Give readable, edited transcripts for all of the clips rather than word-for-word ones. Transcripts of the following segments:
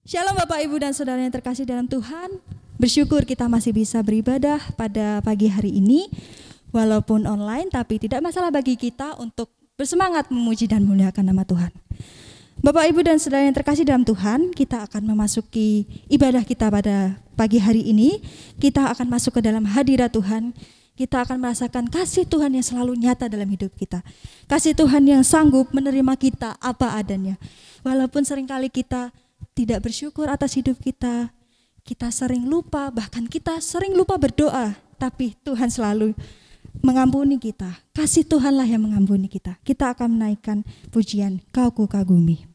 Shalom Bapak Ibu dan Saudara yang terkasih dalam Tuhan. Bersyukur kita masih bisa beribadah pada pagi hari ini. Walaupun online, tapi tidak masalah bagi kita untuk bersemangat memuji dan memuliakan nama Tuhan. Bapak Ibu dan Saudara yang terkasih dalam Tuhan, kita akan memasuki ibadah kita pada pagi hari ini. Kita akan masuk ke dalam hadirat Tuhan. Kita akan merasakan kasih Tuhan yang selalu nyata dalam hidup kita. Kasih Tuhan yang sanggup menerima kita apa adanya. Walaupun seringkali kita tidak bersyukur atas hidup kita sering lupa, bahkan kita sering lupa berdoa, tapi Tuhan selalu mengampuni kita. Kasih Tuhanlah yang mengampuni kita. Kita akan menaikkan pujian Kau Kukagumi.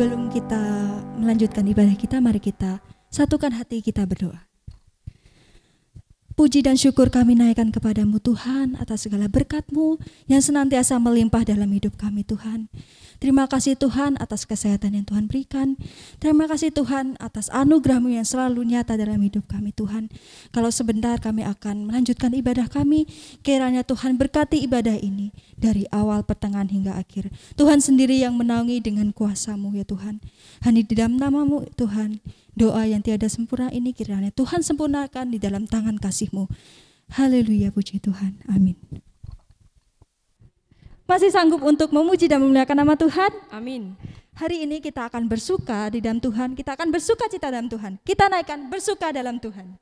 sebelum kita melanjutkan ibadah kita, mari kita satukan hati kita berdoa. Puji dan syukur kami naikkan kepadamu Tuhan atas segala berkat-Mu yang senantiasa melimpah dalam hidup kami Tuhan. Terima kasih Tuhan atas kesehatan yang Tuhan berikan. Terima kasih Tuhan atas anugerah-Mu yang selalu nyata dalam hidup kami Tuhan. Kalau sebentar kami akan melanjutkan ibadah kami, kiranya Tuhan berkati ibadah ini dari awal, pertengahan hingga akhir. Tuhan sendiri yang menaungi dengan kuasa-Mu ya Tuhan. Hanya di dalam nama-Mu Tuhan, doa yang tiada sempurna ini kiranya Tuhan sempurnakan di dalam tangan kasih-Mu. Haleluya, puji Tuhan. Amin. Masih sanggup untuk memuji dan memuliakan nama Tuhan? Amin. Hari ini kita akan bersuka di dalam Tuhan, kita akan bersuka cita dalam Tuhan. Kita naikkan bersuka dalam Tuhan.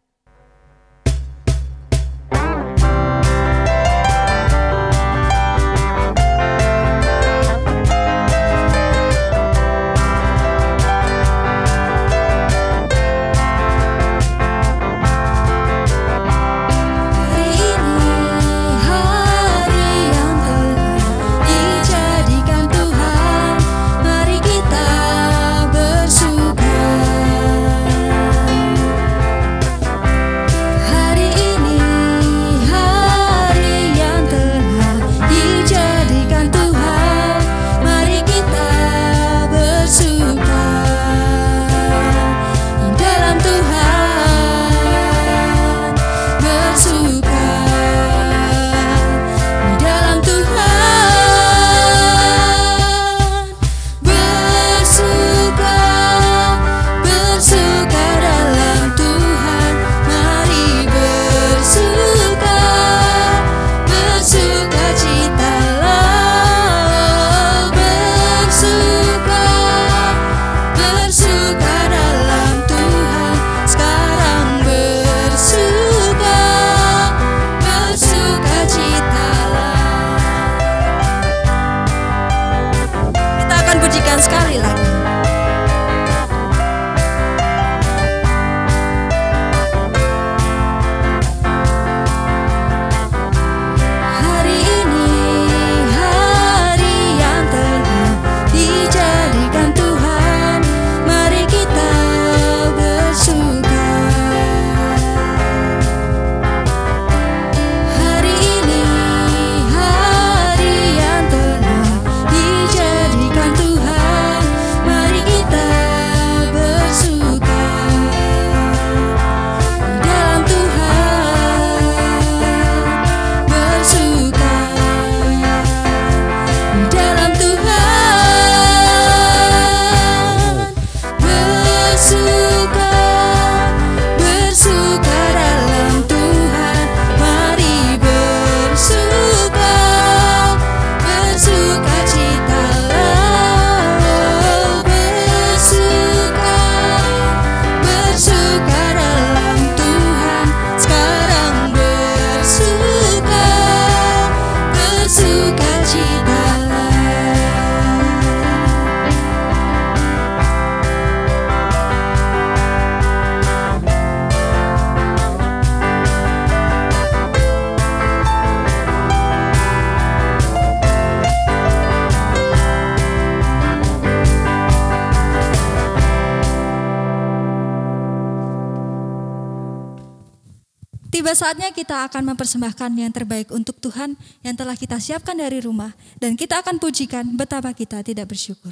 Tiba saatnya kita akan mempersembahkan yang terbaik untuk Tuhan yang telah kita siapkan dari rumah, dan kita akan pujikan betapa kita tidak bersyukur.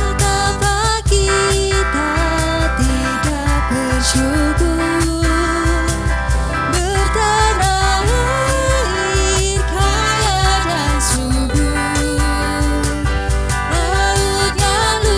Betapa kita tidak bersyukur. Lautnya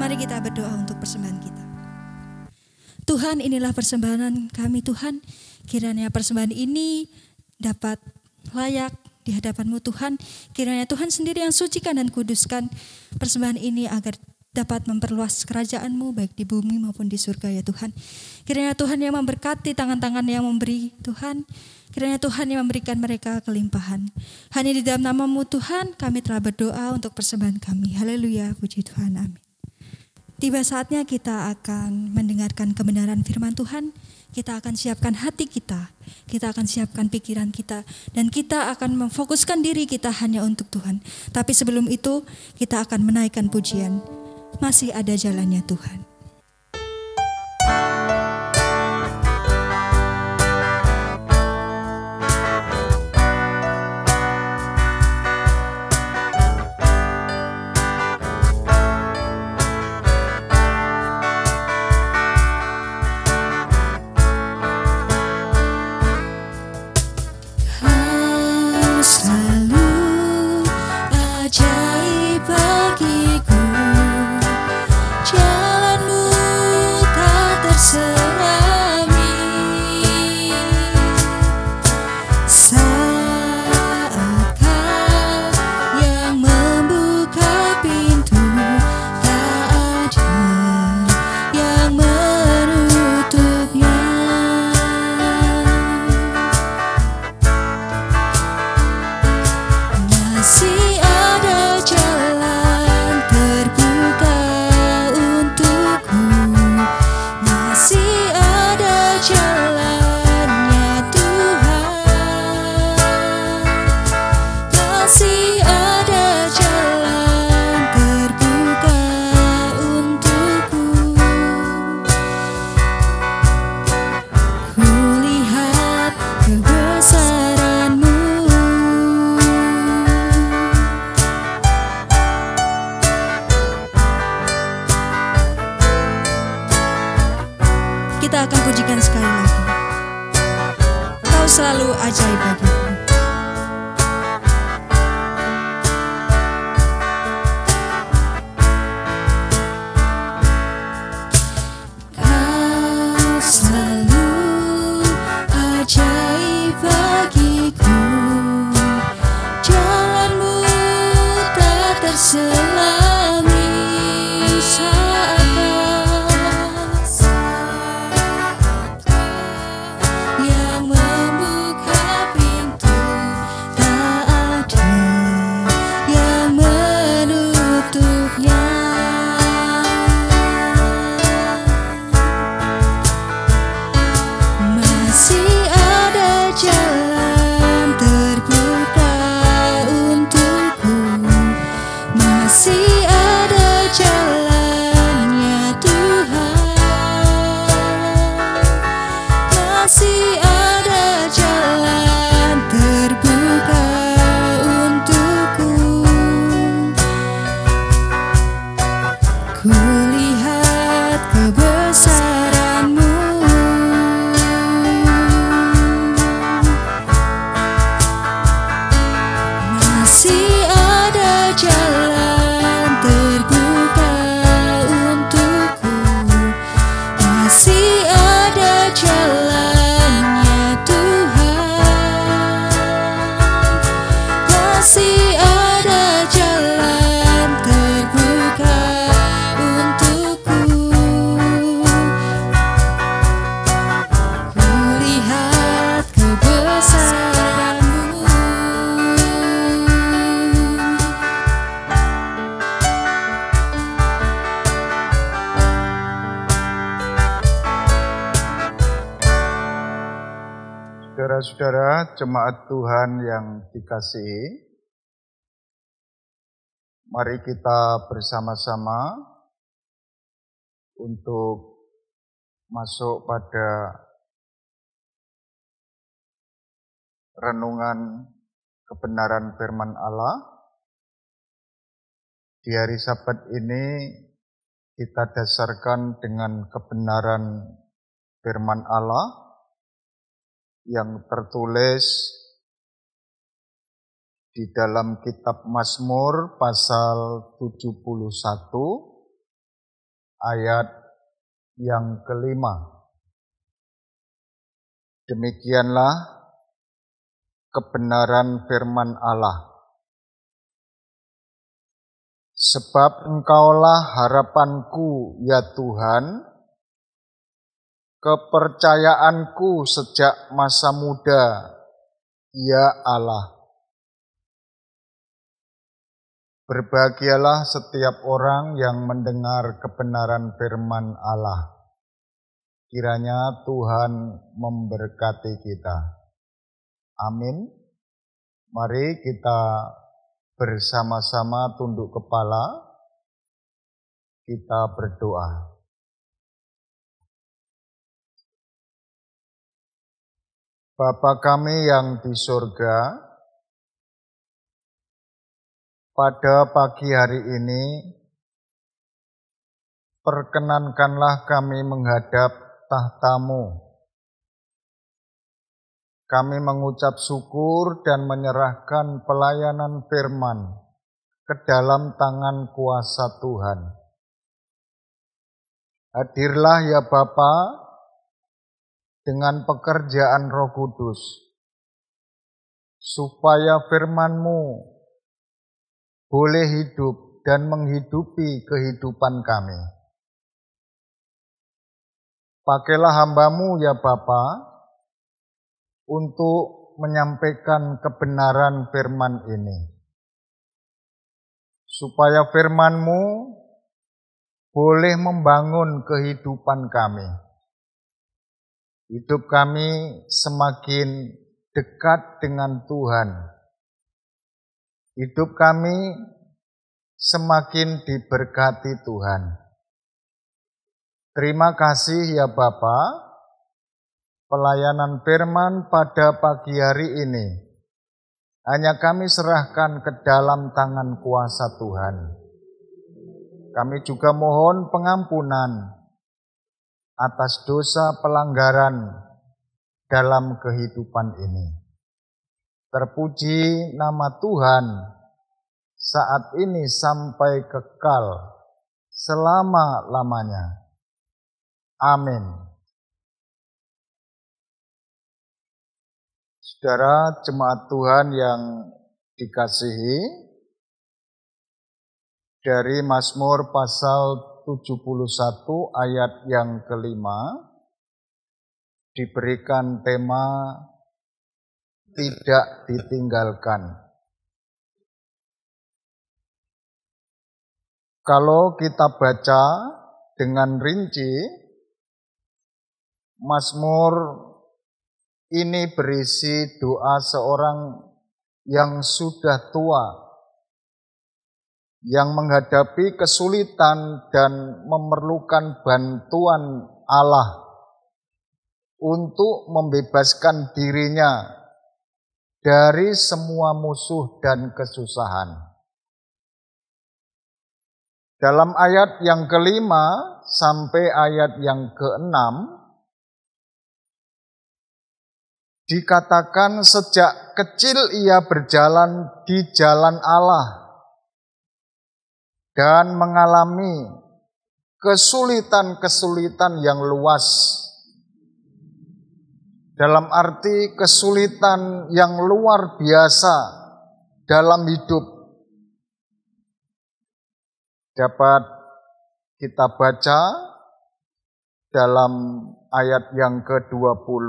Mari kita berdoa untuk persembahan kita. Tuhan, inilah persembahan kami Tuhan. Kiranya persembahan ini dapat layak di hadapan-Mu Tuhan. Kiranya Tuhan sendiri yang sucikan dan kuduskan persembahan ini agar dapat memperluas kerajaan-Mu baik di bumi maupun di surga ya Tuhan. Kiranya Tuhan yang memberkati tangan-tangan yang memberi Tuhan. Kiranya Tuhan yang memberikan mereka kelimpahan. Hanya di dalam nama-Mu Tuhan kami telah berdoa untuk persembahan kami. Haleluya, puji Tuhan, amin. Tiba saatnya kita akan mendengarkan kebenaran firman Tuhan. Kita akan siapkan hati kita. Kita akan siapkan pikiran kita. Dan kita akan memfokuskan diri kita hanya untuk Tuhan. Tapi sebelum itu kita akan menaikkan pujian. Masih ada jalannya Tuhan. Kita akan pujikan sekali lagi. Kau selalu ajaib bagiku. Kau selalu ajaib bagiku. Jalanmu tak terselami saat Saudara-saudara jemaat Tuhan yang dikasihi, mari kita bersama-sama untuk masuk pada renungan kebenaran firman Allah. Di hari Sabat ini kita dasarkan dengan kebenaran firman Allah yang tertulis di dalam kitab Mazmur pasal 71 ayat yang kelima. Demikianlah kebenaran firman Allah. Sebab Engkaulah harapanku, ya Tuhan, kepercayaanku sejak masa muda, ya Allah. Berbahagialah setiap orang yang mendengar kebenaran firman Allah. Kiranya Tuhan memberkati kita. Amin. Mari kita bersama-sama tunduk kepala, kita berdoa. Bapa kami yang di surga, pada pagi hari ini, perkenankanlah kami menghadap tahta-Mu. Kami mengucap syukur dan menyerahkan pelayanan firman ke dalam tangan kuasa Tuhan. Hadirlah ya Bapa dengan pekerjaan Roh Kudus, supaya firman-Mu boleh hidup dan menghidupi kehidupan kami. Pakailah hamba-Mu ya Bapa untuk menyampaikan kebenaran firman ini, supaya firman-Mu boleh membangun kehidupan kami. Hidup kami semakin dekat dengan Tuhan. Hidup kami semakin diberkati Tuhan. Terima kasih ya Bapa. Pelayanan firman pada pagi hari ini hanya kami serahkan ke dalam tangan kuasa Tuhan. Kami juga mohon pengampunan atas dosa pelanggaran dalam kehidupan ini. Terpuji nama Tuhan saat ini sampai kekal selama-lamanya. Amin. Saudara jemaat Tuhan yang dikasihi, dari Mazmur pasal 71 ayat yang kelima, diberikan tema tidak ditinggalkan. Kalau kita baca dengan rinci, Mazmur ini berisi doa seorang yang sudah tua, yang menghadapi kesulitan dan memerlukan bantuan Allah untuk membebaskan dirinya dari semua musuh dan kesusahan. Dalam ayat yang kelima sampai ayat yang keenam, dikatakan sejak kecil ia berjalan di jalan Allah dan mengalami kesulitan-kesulitan yang luas. Dalam arti kesulitan yang luar biasa dalam hidup. Dapat kita baca dalam ayat yang ke-20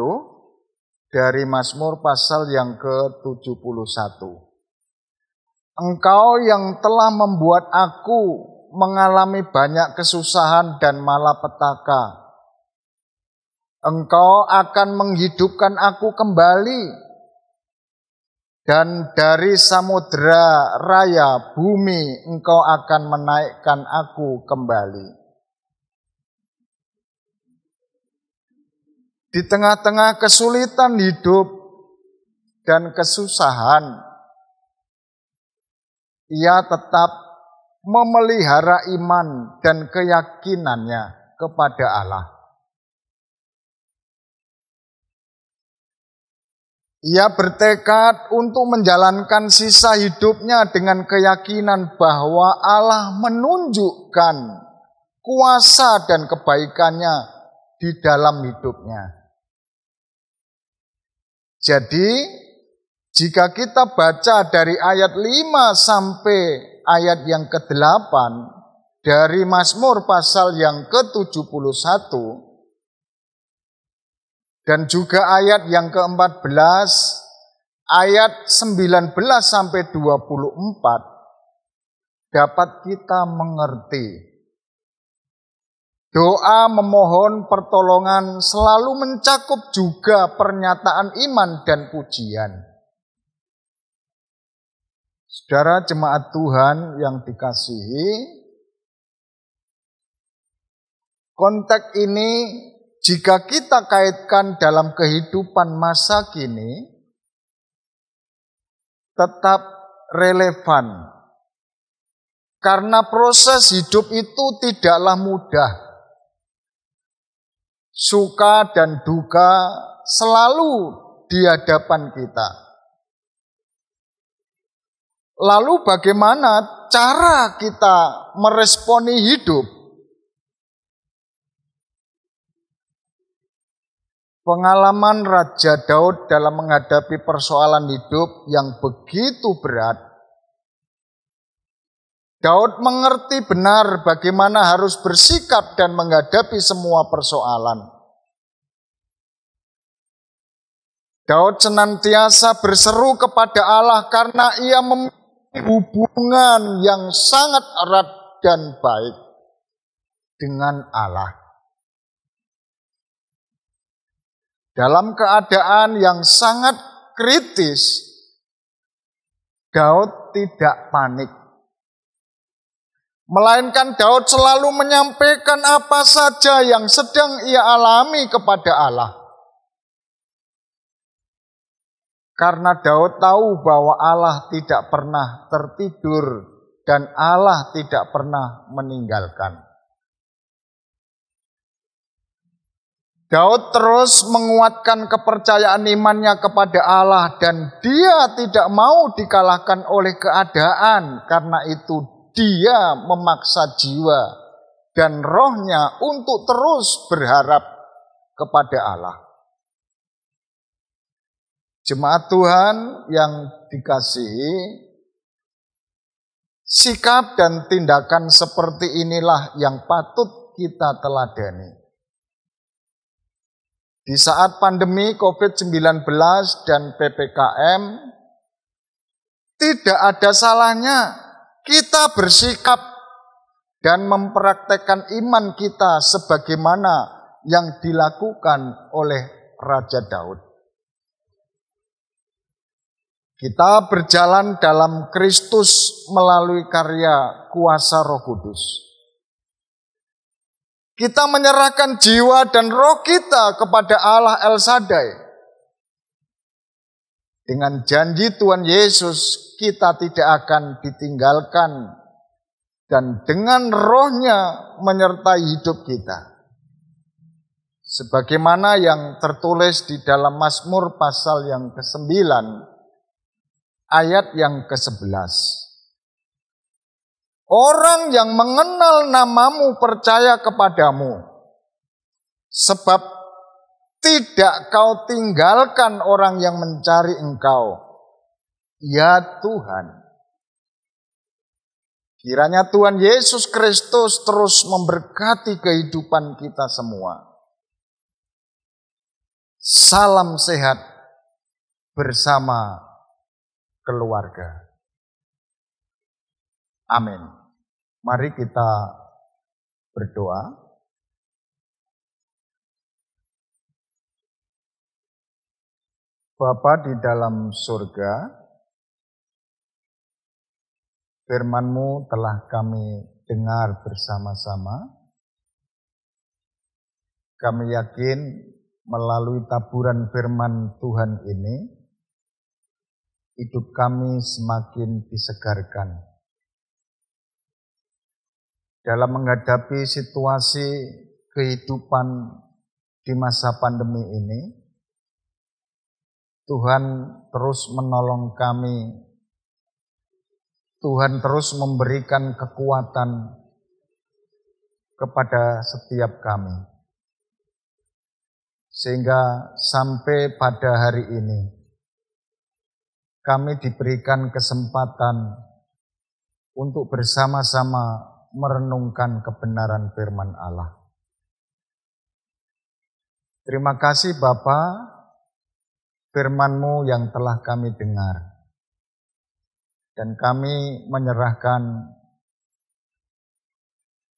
dari Mazmur pasal yang ke-71. Engkau yang telah membuat aku mengalami banyak kesusahan dan malapetaka. Engkau akan menghidupkan aku kembali, dan dari samudera raya bumi Engkau akan menaikkan aku kembali. Di tengah-tengah kesulitan hidup dan kesusahan, ia tetap memelihara iman dan keyakinannya kepada Allah. Ia bertekad untuk menjalankan sisa hidupnya dengan keyakinan bahwa Allah menunjukkan kuasa dan kebaikannya di dalam hidupnya. Jadi, jika kita baca dari ayat 5 sampai ayat yang ke-8 dari Mazmur pasal yang ke-71 dan juga ayat yang ke-14, ayat 19 sampai 24 dapat kita mengerti. Doa memohon pertolongan selalu mencakup juga pernyataan iman dan pujian. Saudara jemaat Tuhan yang dikasihi, konteks ini jika kita kaitkan dalam kehidupan masa kini, tetap relevan. Karena proses hidup itu tidaklah mudah. Suka dan duka selalu di hadapan kita. Lalu bagaimana cara kita meresponi hidup? Pengalaman Raja Daud dalam menghadapi persoalan hidup yang begitu berat. Daud mengerti benar bagaimana harus bersikap dan menghadapi semua persoalan. Daud senantiasa berseru kepada Allah karena ia memiliki hubungan yang sangat erat dan baik dengan Allah. Dalam keadaan yang sangat kritis, Daud tidak panik. Melainkan Daud selalu menyampaikan apa saja yang sedang ia alami kepada Allah. Karena Daud tahu bahwa Allah tidak pernah tertidur dan Allah tidak pernah meninggalkan. Daud terus menguatkan kepercayaan imannya kepada Allah dan dia tidak mau dikalahkan oleh keadaan. Karena itu dia memaksa jiwa dan rohnya untuk terus berharap kepada Allah. Jemaat Tuhan yang dikasihi, sikap dan tindakan seperti inilah yang patut kita teladani. Di saat pandemi COVID-19 dan PPKM, tidak ada salahnya kita bersikap dan mempraktekkan iman kita sebagaimana yang dilakukan oleh Raja Daud. Kita berjalan dalam Kristus melalui karya kuasa Roh Kudus. Kita menyerahkan jiwa dan roh kita kepada Allah El Shaddai. Dengan janji Tuhan Yesus, kita tidak akan ditinggalkan dan dengan rohnya menyertai hidup kita. Sebagaimana yang tertulis di dalam Mazmur pasal yang ke-9, ayat yang ke-11. Orang yang mengenal namamu percaya kepadamu, sebab tidak kau tinggalkan orang yang mencari engkau, ya Tuhan. Kiranya Tuhan Yesus Kristus terus memberkati kehidupan kita semua. Salam sehat bersama keluarga. Amin. Mari kita berdoa. Bapa di dalam surga, firman-Mu telah kami dengar bersama-sama. Kami yakin melalui taburan firman Tuhan ini, hidup kami semakin disegarkan. Dalam menghadapi situasi kehidupan di masa pandemi ini, Tuhan terus menolong kami. Tuhan terus memberikan kekuatan. kepada setiap kami. Sehingga sampai pada hari ini, kami diberikan kesempatan untuk bersama-sama merenungkan kebenaran firman Allah. Terima kasih Bapa, firman-Mu yang telah kami dengar. Dan kami menyerahkan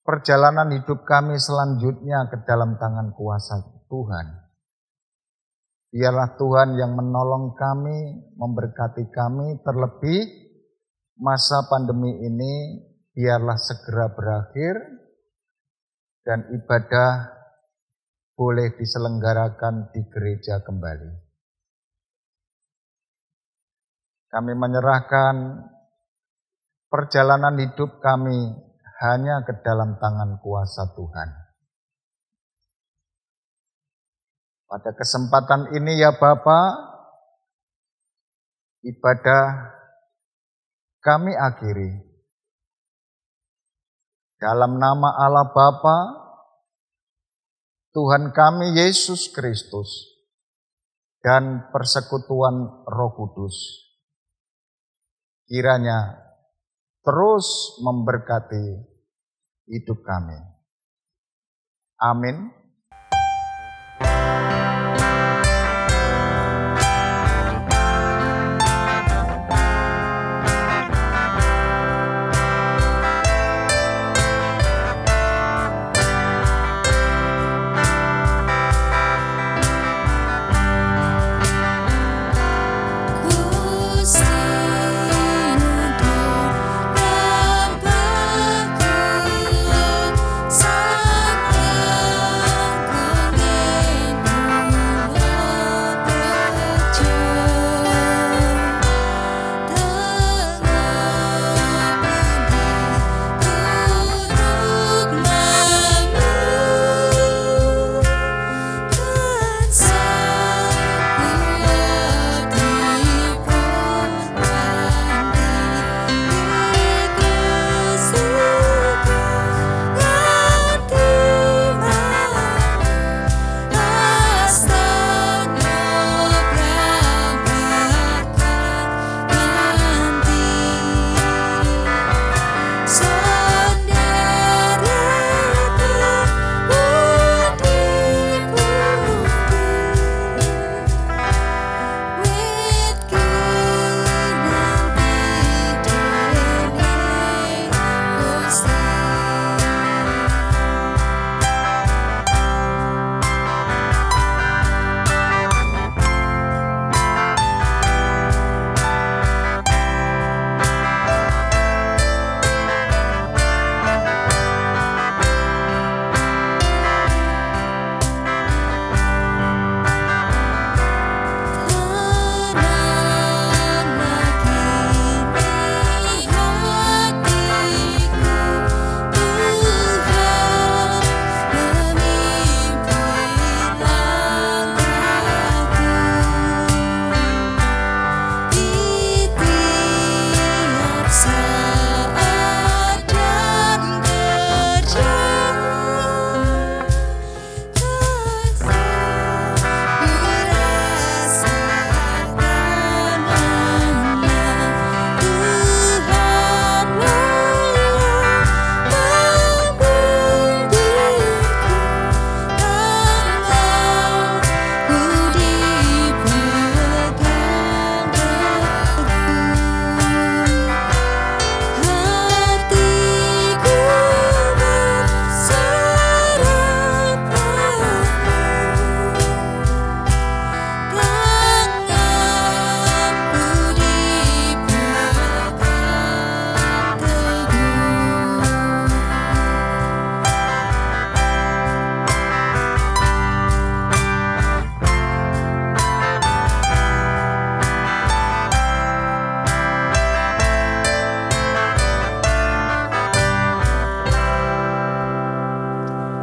perjalanan hidup kami selanjutnya ke dalam tangan kuasa Tuhan. Biarlah Tuhan yang menolong kami, memberkati kami, terlebih masa pandemi ini biarlah segera berakhir dan ibadah boleh diselenggarakan di gereja kembali. Kami menyerahkan perjalanan hidup kami hanya ke dalam tangan kuasa Tuhan. Pada kesempatan ini ya Bapa, ibadah kami akhiri. Dalam nama Allah Bapa, Tuhan kami Yesus Kristus, dan persekutuan Roh Kudus, kiranya terus memberkati hidup kami. Amin.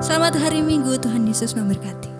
Selamat hari Minggu, Tuhan Yesus memberkati.